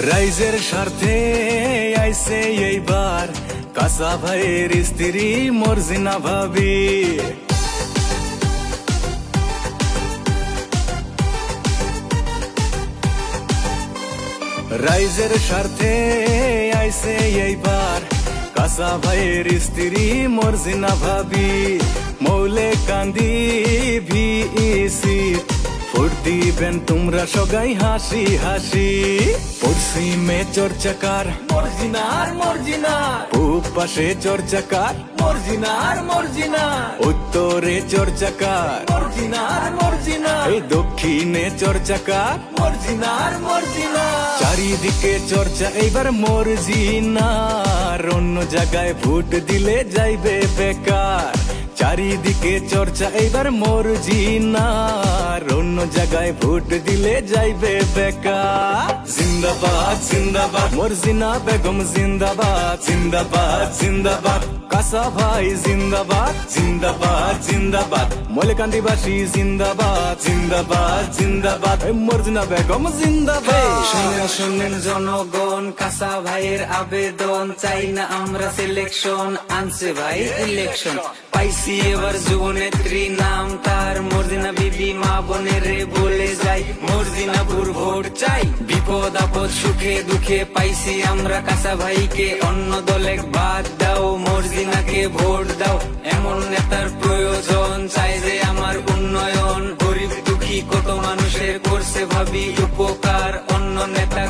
রাইজের স্বার্থে আইছে এইবার কাসা ভাইয়ের স্ত্রী মর্জিনা ভাবি। রাইজের স্বার্থে আইছে এইবার কাসা ভাইয়ের স্ত্রী মর্জিনা ভাবি। মৌলে কান্দি ভিইসি ভোট দিবেন তোমরা সবাই হাসি হাসি। পশ্চিমে চর্চাকার মর্জিনার মর্জিনা, পূব পাশে চর্চাকার মর্জিনার মর্জিনা, উত্তরে চর্চাকার মর্জিনার মর্জিনা, এই দক্ষিণে চর্চাকার মর্জিনার মর্জিনা। চারিদিকে চর্চা এইবার মর্জিনার, অন্য জায়গায় ভোট দিলে যাইবে বেকার। চারিদিকে চর্চা এইবার মর্জিনার, অন্য জায়গায় ভোট দিলে যাইবে বেকার। জিন্দাবাদ জিন্দাবাদ মর্জিনা বেগম জিন্দাবাদ, জিন্দাবাদ জিন্দাবাদ কাসা ভাই জিন্দাবাদ, জিন্দাবাদ জিন্দাবাদ মলেকান্দিবাসী জিন্দাবাদ, জিন্দাবাদ জিন্দাবাদ মর্জিনা বেগম জিন্দাবাদ। শোনেন শোনেন জনগণ, কাসা ভাইয়ের আবেদন, চাই না আমরা সিলেকশন, আনছে ভাই ইলেকশন। পাইছি এবার যুবনেত্রী, নাম তার মর্জিনা বিবি। মা বোনের বলে যাই মর্জিনাপুর ভোট চাই, বিপদ আপদ সুখে দুঃখে পাইছি আমরা কাসা ভাইকে। অন্য দলে বাদ দাও, মর্জিনাকে ভোট দাও। এমন নেতার প্রয়োজন, চাই যে আমার উন্নয়ন। গরিব দুঃখী কত মানুষের করছে ভাবি উপকার, অন্য নেতা